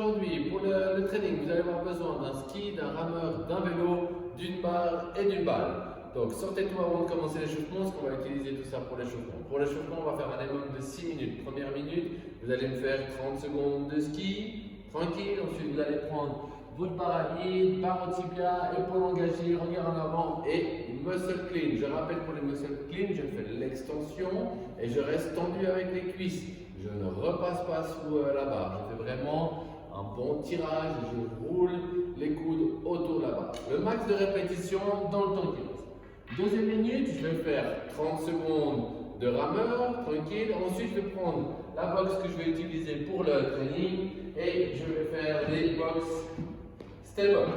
aujourd'hui, pour le training, vous allez avoir besoin d'un ski, d'un rameur, d'un vélo, d'une barre et d'une balle. Donc sortez tout avant de commencer l'échauffement, parce qu'on va utiliser tout ça pour l'échauffement. Pour l'échauffement, on va faire un minimum de 6 minutes. Première minute, vous allez me faire 30 secondes de ski, tranquille. Ensuite, vous allez prendre votre barre à vide, barre au tibia, épaule engagée, regard en avant et muscle clean. Je rappelle pour les muscle clean, je fais l'extension et je reste tendu avec les cuisses. Je ne repasse pas sous la barre. Je fais vraiment un bon tirage et je roule les coudes autour de la barre. Le max de répétition dans le temps qui reste. Deuxième minute, je vais faire 30 secondes de rameur, tranquille. Ensuite, je vais prendre la boxe que je vais utiliser pour le training et je vais faire des box step up.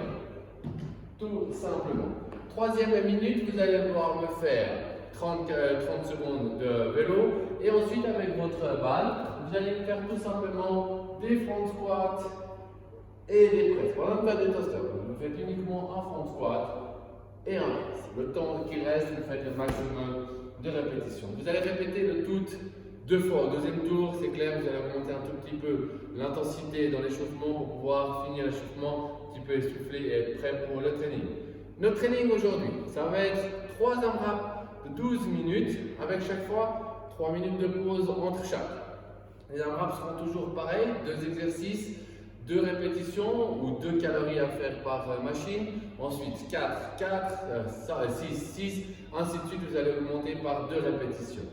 Tout simplement. Troisième minute, vous allez devoir me faire 30 secondes de vélo et ensuite avec votre balle, vous allez faire tout simplement des front squats et des presses. Pendant pas des toasters, vous faites uniquement un front squat et un press. Le temps qui reste, vous faites le maximum de répétitions. Vous allez répéter le tout 2 fois. Au deuxième tour, c'est clair, vous allez augmenter un tout petit peu l'intensité dans l'échauffement pour pouvoir finir l'échauffement un petit peu essoufflé et être prêt pour le training. Notre training aujourd'hui, ça va être 3 AMRAP de 12 minutes avec chaque fois 3 minutes de pause entre chaque. Les AMRAP seront toujours pareils, 2 exercices, 2 répétitions ou 2 calories à faire par machine. Ensuite 4, 6, 6, ainsi de suite, vous allez augmenter par 2 répétitions.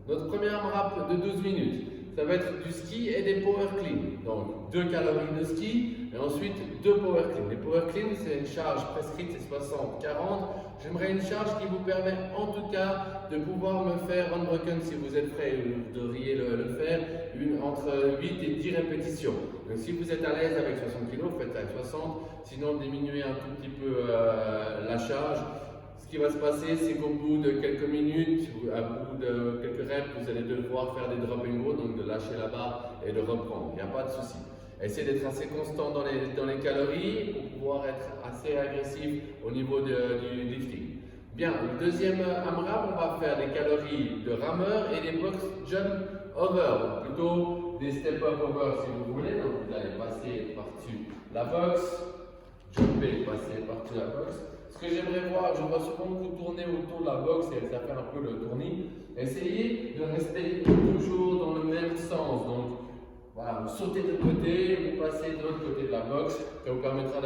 Notre premier AMRAP de 12 minutes, ça va être du ski et des power clean. Donc 2 calories de ski et ensuite 2 power clean. Les power clean, c'est une charge prescrite, c'est 60-40. J'aimerais une charge qui vous permet en tout cas de pouvoir me faire unbroken si vous êtes prêt, vous devriez le faire, entre 8 et 10 répétitions. Donc si vous êtes à l'aise avec 60 kg, faites avec 60, sinon diminuez un tout petit peu la charge. Ce qui va se passer, c'est qu'au bout de quelques minutes, à bout de quelques reps, vous allez devoir faire des drop and go, donc de lâcher la barre et de reprendre. Il n'y a pas de souci. Essayez d'être assez constant dans les calories pour pouvoir être assez agressif au niveau du lifting. Bien, le deuxième AMRAP, on va faire des calories de rameur et des box jump over, ou plutôt des step up over si vous voulez. Donc vous allez passer par-dessus la box, jumper, passer par-dessus la box. Ce que j'aimerais voir, je vois souvent vous tourner autour de la box et ça fait un peu le tournis. Essayez de rester toujours dans le même sens. Donc voilà, vous sautez de côté, vous passez de l'autre côté de la box. Ça vous permettra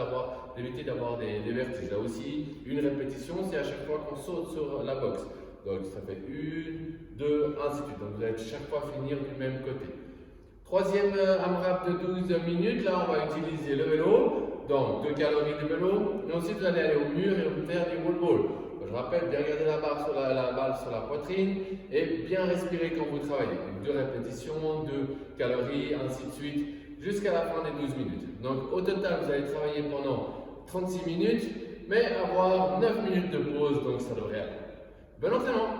d'éviter d'avoir des vertiges. Là aussi, une répétition, c'est à chaque fois qu'on saute sur la box. Donc ça fait 1, 2, ainsi de suite. Donc vous allez chaque fois finir du même côté. Troisième AMRAP de 12 minutes, là on va utiliser le vélo. Donc 2 calories de vélo, et ensuite vous allez aller au mur et faire du wall ball. Je rappelle, bien garder la barre sur la balle sur la poitrine et bien respirer quand vous travaillez. Donc 2 répétitions, 2 calories, ainsi de suite, jusqu'à la fin des 12 minutes. Donc au total, vous allez travailler pendant 36 minutes, mais avoir 9 minutes de pause, donc ça devrait aller. Bon entraînement!